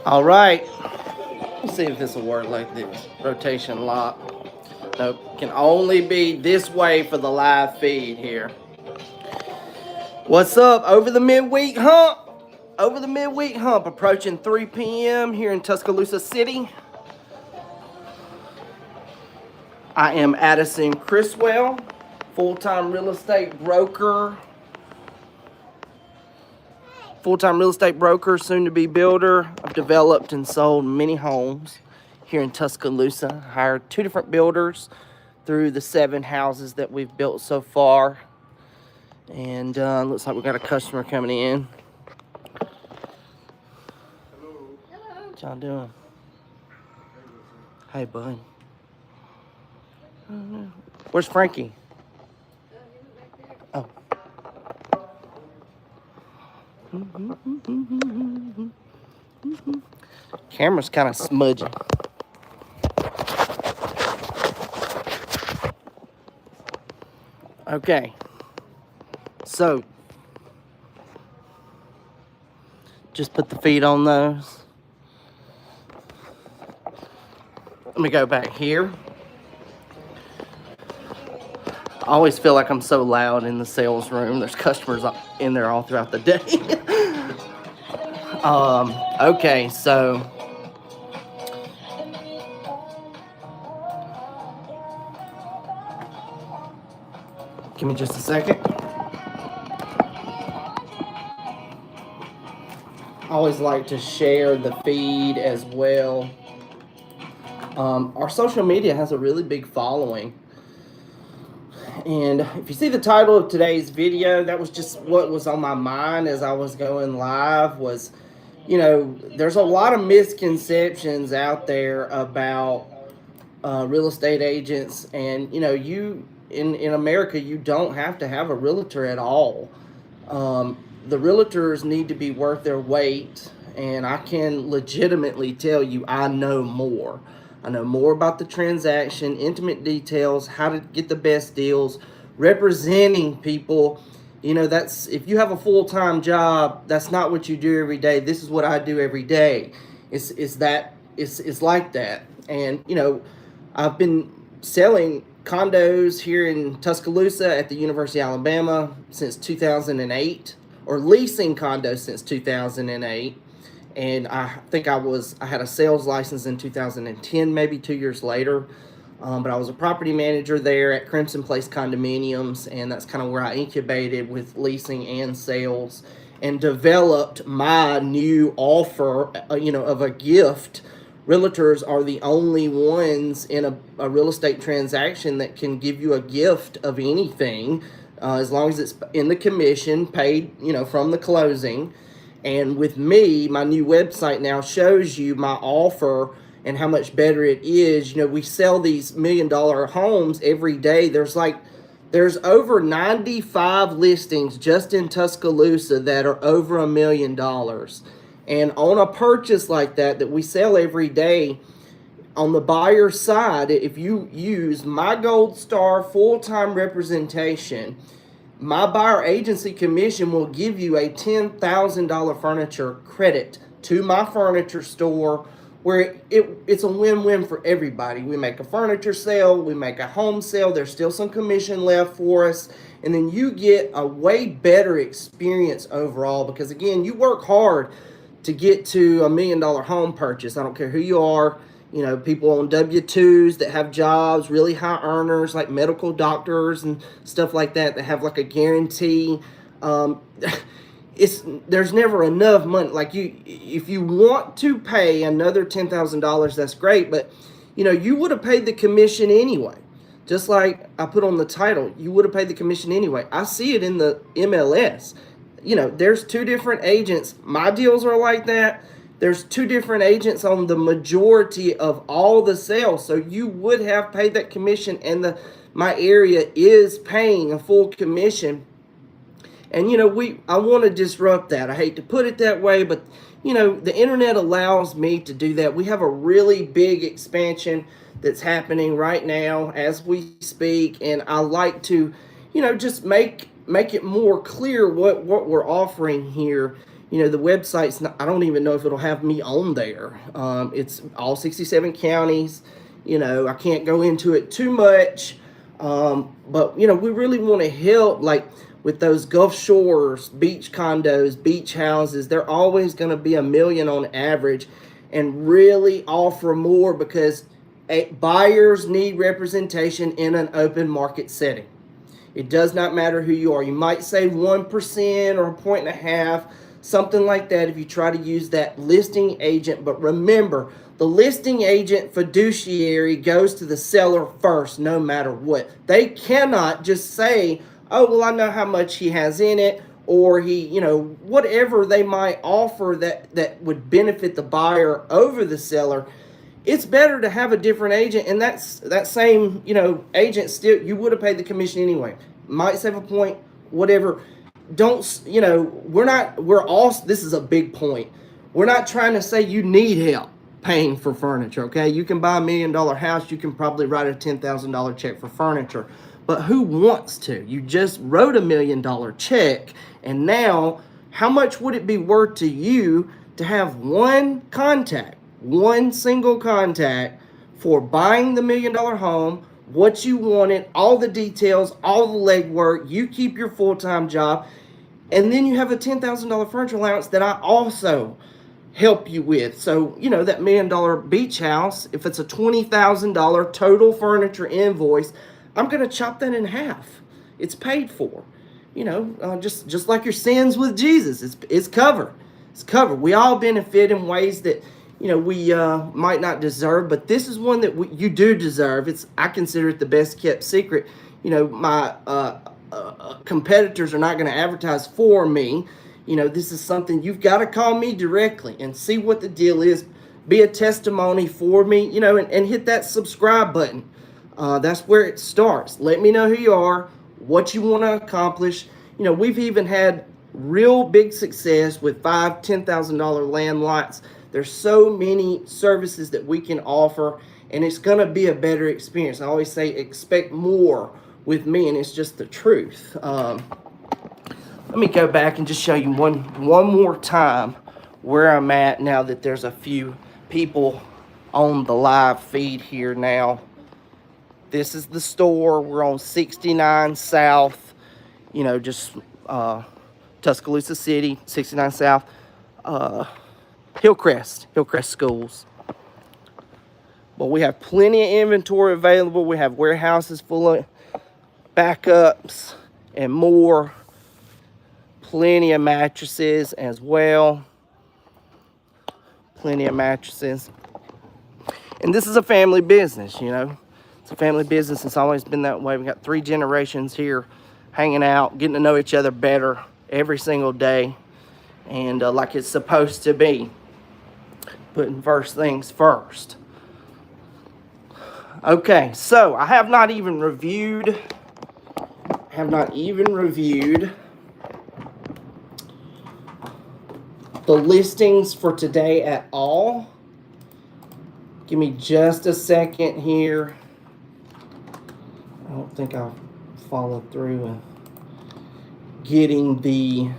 All right. Let's see if this will work like this. Rotation lock. Nope. Can only be this way for the live feed here. What's up? Over the midweek hump. Over the midweek hump. Approaching 3 p.m. here in Tuscaloosa City. I am Addison Criswell, full-time real estate broker. Full-time real estate broker, soon-to-be builder. I've developed and sold many homes here in Tuscaloosa. Hired 2 different builders through the 7 houses that we've built so far. And looks like we got a customer coming in. Hello. What y'all doing? Hey, bud. Where's Frankie? Oh. Camera's kind of smudgy. Okay. So, just put the feet on those. Let me go back here. I always feel like I'm so loud in the sales room. There's customers in there all throughout the day. Okay, so give me just a second. I always like to share the feed as well. Our social media has a really big following. And if you see the title of today's video, that was just what was on my mind as I was going live was, you know, there's a lot of misconceptions out there about real estate agents. And, you know, in America, you don't have to have a realtor at all. The realtors need to be worth their weight. And I can legitimately tell you I know more. I know more about the transaction, intimate details, how to get the best deals, representing people. You know, that's, if you have a full-time job, that's not what you do every day. This is what I do every day. It's like that. And, you know, I've been selling condos here in Tuscaloosa at the University of Alabama since 2008, or leasing condos since 2008. And I think I had a sales license in 2010, maybe 2 years later. But I was a property manager there at Crimson Place Condominiums, and that's kind of where I incubated with leasing and sales and developed my new offer, you know, of a gift. Realtors are the only ones in a real estate transaction that can give you a gift of anything, as long as it's in the commission paid, you know, from the closing. And with me, my new website now shows you my offer and how much better it is. You know, we sell these $1 million homes every day. There's over 95 listings just in Tuscaloosa that are over $1 million. And on a purchase like that we sell every day, on the buyer side, if you use my Gold Star full-time representation, my buyer agency commission will give you a $10,000 furniture credit to my furniture store, where it's a win-win for everybody. We make a furniture sale, we make a home sale, there's still some commission left for us, and then you get a way better experience overall, because again, you work hard to get to $1 million home purchase. I don't care who you are. You know, people on W-2s that have jobs, really high earners like medical doctors and stuff like that have like a guarantee. There's never enough money. Like, if you want to pay another $10,000, that's great. But, you know, you would have paid the commission anyway. Just like I put on the title, you would have paid the commission anyway. I see it in the MLS. You know, there's 2 different agents. My deals are like that. There's 2 different agents on the majority of all the sales. So you would have paid that commission, and my area is paying a full commission. And, you know, I want to disrupt that. I hate to put it that way, but, you know, the internet allows me to do that. We have a really big expansion that's happening right now as we speak. And I like to, you know, just make it more clear what we're offering here. You know, the website's not, I don't even know if it'll have me on there. It's all 67 counties. You know, I can't go into it too much. But, you know, we really want to help, like, with those Gulf Shores, beach condos, beach houses. They're always going to be $1 million on average, and really offer more because buyers need representation in an open market setting. It does not matter who you are. You might save 1% or 1.5%, something like that if you try to use that listing agent. But remember, the listing agent fiduciary goes to the seller first, no matter what. They cannot just say, oh, well, I know how much he has in it, or he, you know, whatever they might offer that would benefit the buyer over the seller. It's better to have a different agent, and that same, you know, agent, still, you would have paid the commission anyway. Might save a point, whatever. Don't, you know, we're all, this is a big point. We're not trying to say you need help paying for furniture, okay? You can buy $1 million house, you can probably write a $10,000 check for furniture. But who wants to? You just wrote a $1 million check, and now how much would it be worth to you to have one single contact for buying the $1 million home, what you wanted, all the details, all the legwork, you keep your full-time job, and then you have a $10,000 furniture allowance that I also help you with. So, you know, that $1 million beach house, if it's a $20,000 total furniture invoice, I'm going to chop that in half. It's paid for. You know, just like your sins with Jesus. It's covered. It's covered. We all benefit in ways that, you know, we might not deserve, but this is one that you do deserve. I consider it the best kept secret. You know, my competitors are not going to advertise for me. You know, this is something you've got to call me directly and see what the deal is. Be a testimony for me, you know, and hit that subscribe button. That's where it starts. Let me know who you are, what you want to accomplish. You know, we've even had real big success with $5,000, $10,000 land lots. There's so many services that we can offer, and it's going to be a better experience. I always say expect more with me, and it's just the truth. Let me go back and just show you one more time where I'm at now that there's a few people on the live feed here now. This is the store. We're on 69 South, you know, just Tuscaloosa City, 69 South, Hillcrest Schools. But we have plenty of inventory available. We have warehouses full of backups and more. Plenty of mattresses as well. Plenty of mattresses. And this is a family business, you know. It's a family business. It's always been that way. We got 3 generations here hanging out, getting to know each other better every single day. And like it's supposed to be. Putting first things first. Okay, so I have not even reviewed the listings for today at all. Give me just a second here. I don't think I've followed through and getting the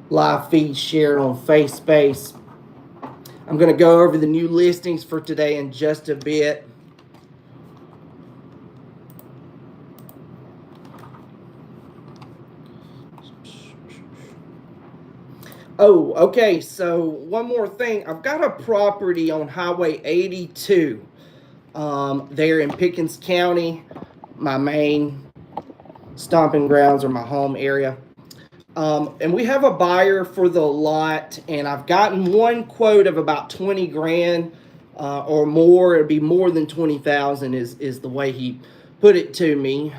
live feed shared on FaceSpace. I'm going to go over the new listings for today in just a bit. Oh, okay, so one more thing. I've got a property on Highway 82 there in Pickens County, my main stomping grounds or my home area. And we have a buyer for the lot, and I've gotten one quote of about 20 grand or more. It'd be more than 20,000 is the way he put it to me.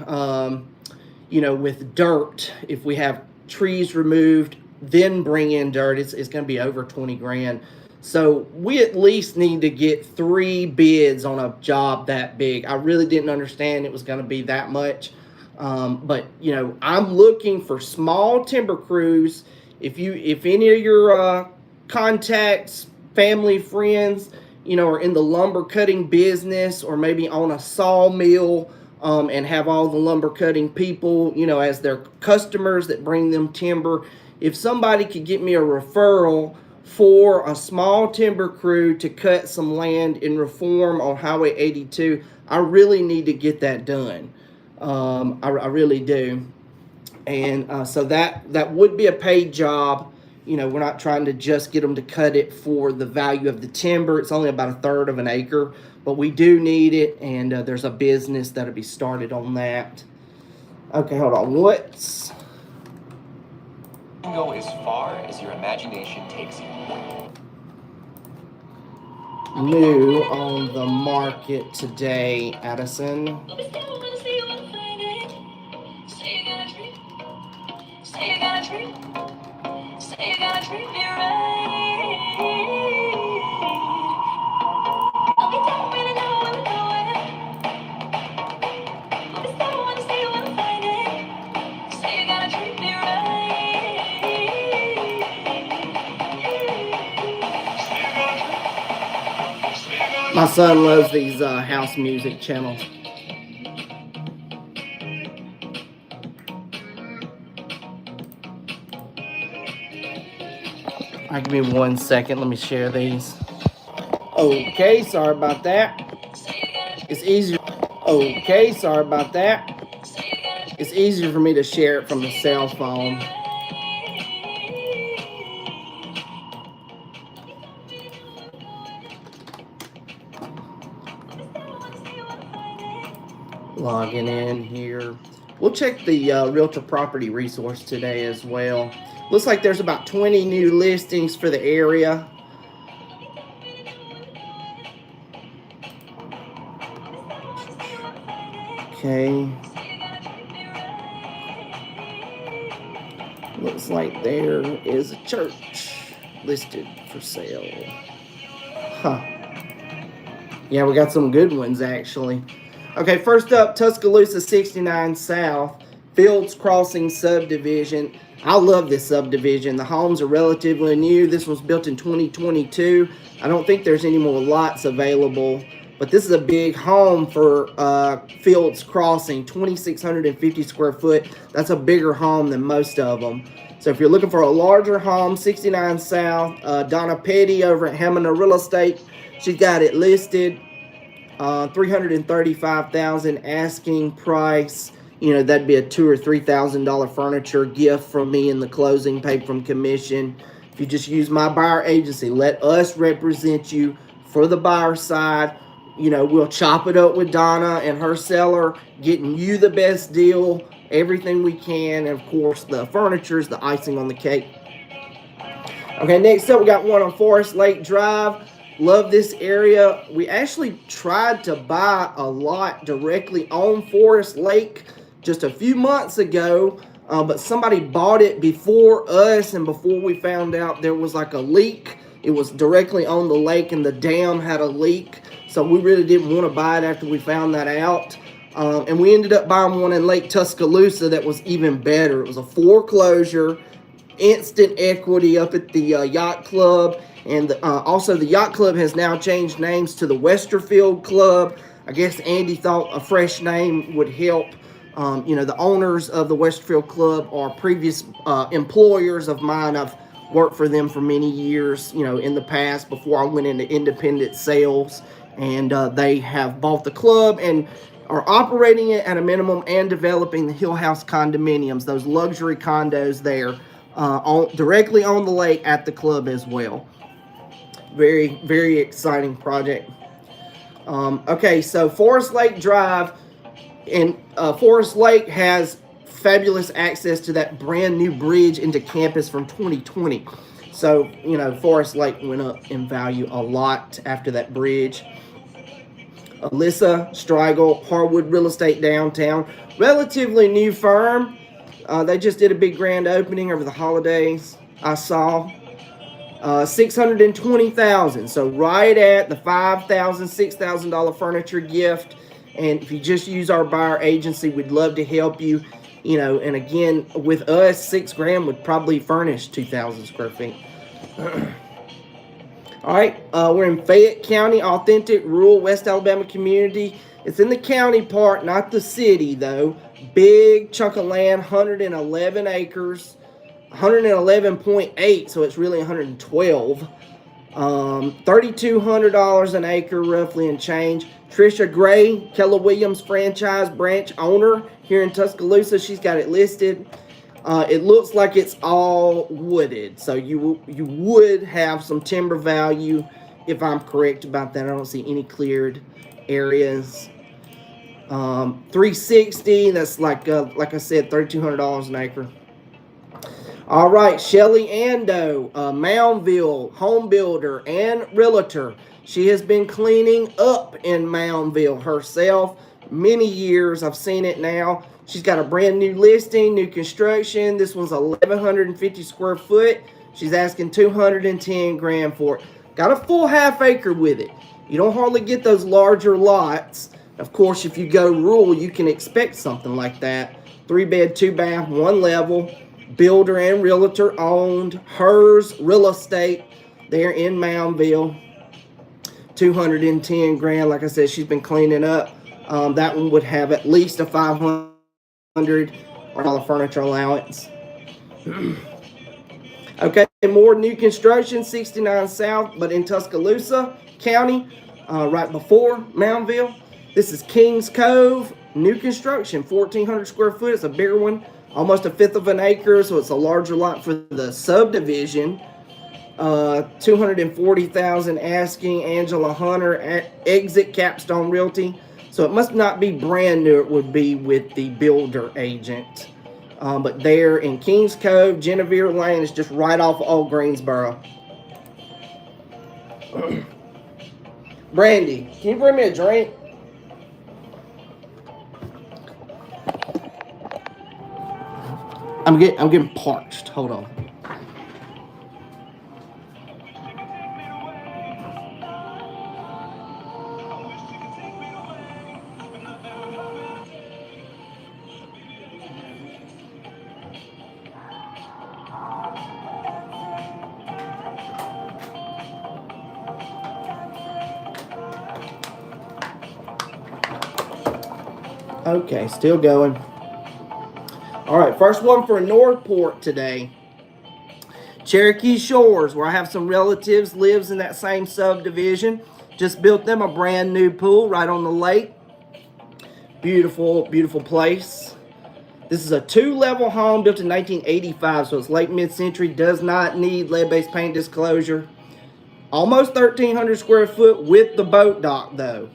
You know, with dirt, if we have trees removed, then bring in dirt, it's going to be over 20 grand. So we at least need to get 3 bids on a job that big. I really didn't understand it was going to be that much. But, you know, I'm looking for small timber crews. If any of your contacts, family, friends, you know, are in the lumber cutting business or maybe on a sawmill, and have all the lumber cutting people, you know, as their customers that bring them timber. If somebody could get me a referral for a small timber crew to cut some land in Reform on Highway 82, I really need to get that done. I really do. And so that would be a paid job. You know, we're not trying to just get them to cut it for the value of the timber. It's only about 1/3 of an acre, but we do need it, and there's a business that'll be started on that. Okay, hold on. What's... You can go as far as your imagination takes you. New on the market today, Addison. My son loves these house music channels. All right, give me 1 second. Let me share these. Okay, sorry about that. It's easier. Okay, sorry about that. It's easier for me to share it from the cell phone. Logging in here. We'll check the realtor property resource today as well. Looks like there's about 20 new listings for the area. Okay. Looks like there is a church listed for sale. Huh. Yeah, we got some good ones actually. Okay, first up, Tuscaloosa 69 South, Fields Crossing subdivision. I love this subdivision. The homes are relatively new. This was built in 2022. I don't think there's any more lots available, but this is a big home for Fields Crossing, 2,650 square foot. That's a bigger home than most of them. So if you're looking for a larger home, 69 South, Donna Petty over at Hamina Real Estate, she's got it listed. $335,000 asking price. You know, that'd be a $2,000 or $3,000 furniture gift from me in the closing, paid from commission. If you just use my buyer agency, let us represent you for the buyer side. You know, we'll chop it up with Donna and her seller, getting you the best deal, everything we can. And of course, the furniture is the icing on the cake. Okay, next up, we got one on Forest Lake Drive. Love this area. We actually tried to buy a lot directly on Forest Lake just a few months ago, but somebody bought it before us, and before we found out there was like a leak. It was directly on the lake, and the dam had a leak, so we really didn't want to buy it after we found that out. And we ended up buying one in Lake Tuscaloosa that was even better. It was a foreclosure, instant equity up at the yacht club. And also the yacht club has now changed names to the Westerfield Club. I guess Andy thought a fresh name would help. You know, the owners of the Westerfield Club are previous employers of mine. I've worked for them for many years, you know, in the past before I went into independent sales. And they have bought the club and are operating it at a minimum and developing the Hill House condominiums, those luxury condos there, directly on the lake at the club as well. Very, very exciting project. Okay, so Forest Lake Drive, and Forest Lake has fabulous access to that brand new bridge into campus from 2020. So, you know, Forest Lake went up in value a lot after that bridge. Alyssa Strigel, Harwood Real Estate downtown. Relatively new firm. They just did a big grand opening over the holidays, I saw. $620,000, so right at the $5,000, $6,000 furniture gift. And if you just use our buyer agency, we'd love to help you. You know, and again, with us, $6,000 would probably furnish 2,000 square feet. All right, we're in Fayette County, authentic rural West Alabama community. It's in the county part, not the city though. Big chunk of land, 111 acres, 111.8, so it's really 112. $3,200 an acre, roughly, and change. Trisha Gray, Keller Williams franchise branch owner here in Tuscaloosa. She's got it listed. It looks like it's all wooded, so you would have some timber value if I'm correct about that. I don't see any cleared areas. 360. That's like I said, $3,200 an acre. All right, Shelly Ando, Moundville home builder and realtor. She has been cleaning up in Moundville herself. Many years, I've seen it now. She's got a brand new listing, new construction. This one's 1,150 square foot. She's asking $210,000 for it. Got a full half acre with it. You don't hardly get those larger lots. Of course, if you go rural, you can expect something like that. 3-bed, 2-bath, 1 level. Builder and realtor owned. Hers real estate there in Moundville. $210,000. Like I said, she's been cleaning up. That one would have at least a $500 furniture allowance. Okay, more new construction, 69 South, but in Tuscaloosa County, right before Moundville. This is Kings Cove, new construction, 1,400 square foot. It's a bigger one, almost 1/5 of an acre, so it's a larger lot for the subdivision. $240,000 asking. Angela Hunter at Exit Capstone Realty. So it must not be brand new. It would be with the builder agent. But there in Kings Cove, Genevieve Lane is just right off of Old Greensboro. Brandy, can you bring me a drink? I'm getting parched. Hold on. Okay, still going. All right, first one for Northport today. Cherokee Shores, where I have some relatives, lives in that same subdivision. Just built them a brand new pool right on the lake. Beautiful, beautiful place. This is a 2-level home built in 1985, so it's late mid-century. Does not need lead-based paint disclosure. Almost 1,300 square foot with the boat dock, though.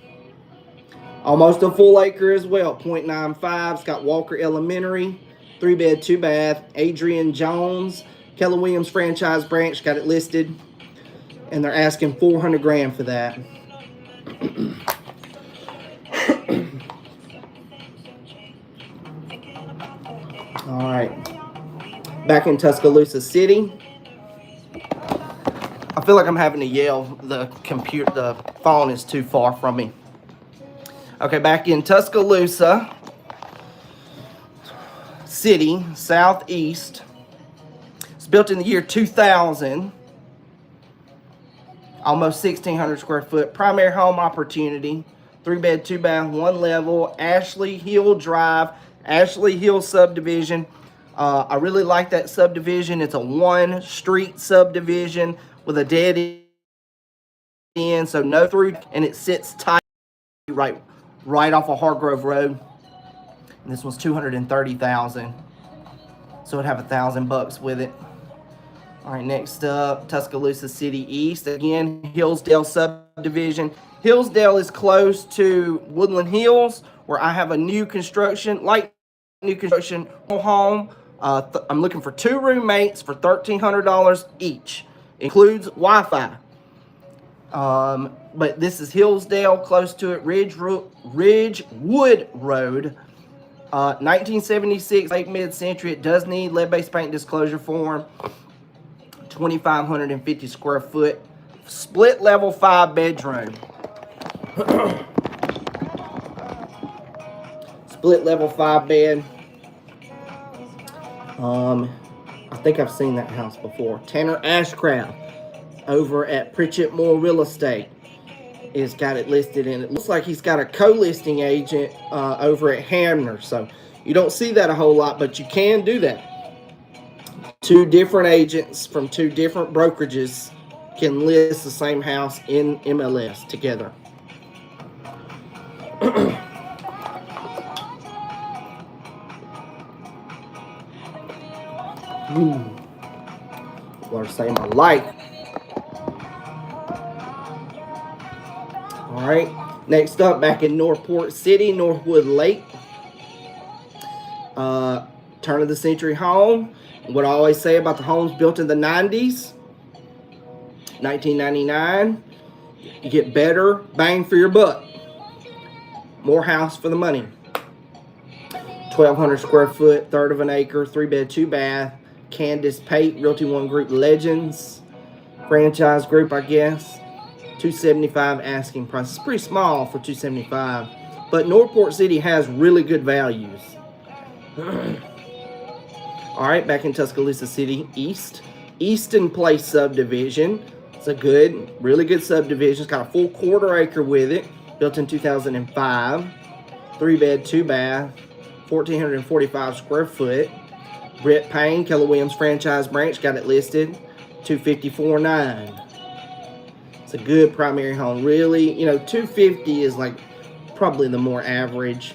Almost a full acre as well, 0.95. It's got Walker Elementary, 3-bed, 2-bath. Adrian Jones, Keller Williams franchise branch, got it listed. And they're asking $400,000 for that. All right. Back in Tuscaloosa City. I feel like I'm having to yell. The phone is too far from me. Okay, back in Tuscaloosa City, southeast. It's built in the year 2000. Almost 1,600 square foot. Primary home opportunity. 3-bed, 2-bath, 1 level. Ashley Hill Drive. Ashley Hill subdivision. I really like that subdivision. It's a 1-street subdivision with a dead end, so no through, and it sits tight right off of Hargrove Road. And this one's $230,000, so it'd have $1,000 with it. All right, next up, Tuscaloosa City East. Again, Hillsdale subdivision. Hillsdale is close to Woodland Hills, where I have a new construction, light new construction home. I'm looking for 2 roommates for $1,300 each. Includes Wi-Fi. But this is Hillsdale, close to it, Ridgewood Road. 1976, late mid-century. It does need lead-based paint disclosure form. 2,550 square foot. Split level 5-bedroom. Split level 5-bed. I think I've seen that house before. Tanner Ashcraft over at Pritchett Moore Real Estate. is got it listed, and it looks like he's got a co-listing agent over at Hamner. So you don't see that a whole lot, but you can do that. 2 different agents from 2 different brokerages can list the same house in MLS together. Or say my life. All right. Next up, back in Northport City, Northwood Lake. Turn of the century home. What I always say about the homes built in the 90s, 1999, you get better bang for your buck. More house for the money. 1,200 square foot, 1/3 of an acre, 3-bed, 2-bath. Candace Pate, Realty One Group Legends. Franchise group, I guess. $275 asking price. It's pretty small for $275. But Northport City has really good values. All right, back in Tuscaloosa City East. Easton Place subdivision. It's a good, really good subdivision. It's got a full 1/4 acre with it. Built in 2005. 3-bed, 2-bath. 1,445 square foot. Brett Payne, Keller Williams franchise branch, got it listed. $254,900. It's a good primary home. Really, you know, $250 is like probably the more average.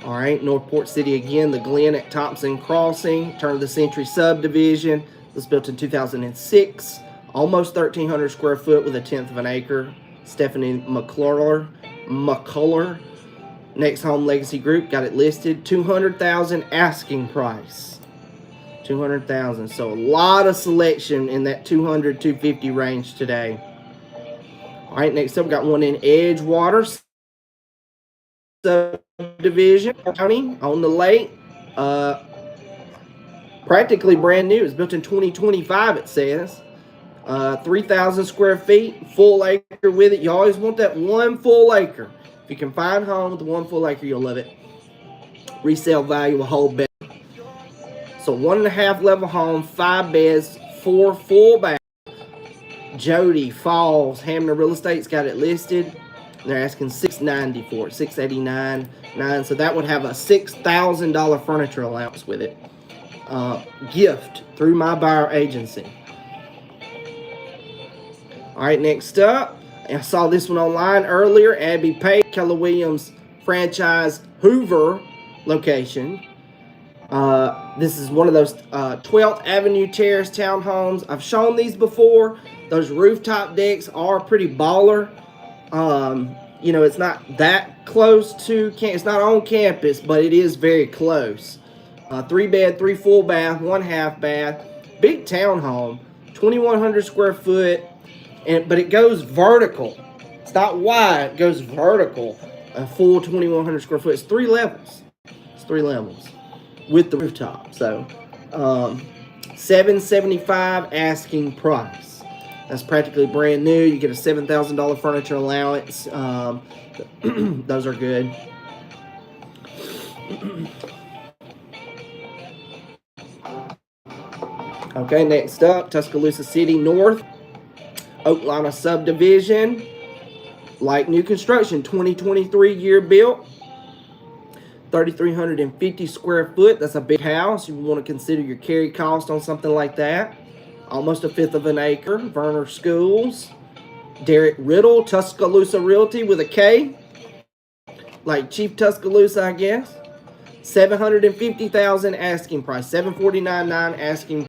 All right, Northport City again, the Glen at Thompson Crossing, turn of the century subdivision. This was built in 2006, almost 1,300 square foot with 1/10 of an acre. Stephanie McCullough. Next Home Legacy Group, got it listed. $200,000 asking price. $200,000. So a lot of selection in that $200-250 range today. All right, next up, we got one in Edgewater subdivision county on the lake. Practically brand new. It's built in 2025, it says. 3,000 square feet, full acre with it. You always want that one full acre. If you can find a home with 1 full acre, you'll love it. Resale value will hold better. So 1.5 level home, 5 beds, 4 full baths. Jody Falls, Hamner Real Estate's got it listed. They're asking $690 for it, $689.9. So that would have a $6,000 furniture allowance with it. Gift through my buyer agency. All right, next up, I saw this one online earlier. Abby Pate, Keller Williams franchise Hoover location. This is one of those 12th Avenue Terrace townhomes. I've shown these before. Those rooftop decks are pretty baller. You know, it's not that close to, it's not on campus, but it is very close. 3-bed, 3 full bath, 1 half bath. Big townhome, 2,100 square foot. But it goes vertical. It's not wide, it goes vertical. A full 2,100 square foot. It's 3 levels. It's 3 levels with the rooftop. So, $775 asking price. That's practically brand new. You get a $7,000 furniture allowance. Those are good. Okay, next up, Tuscaloosa City North. Oaklana subdivision, like new construction, 2023 year built, 3,350 square foot. That's a big house. You want to consider your carry cost on something like that. Almost 1/5 of an acre. Verner Schools, Derek Riddle, Tuscaloosa Realty with a K, like Chief Tuscaloosa, I guess. $750,000 asking price, $749,900 asking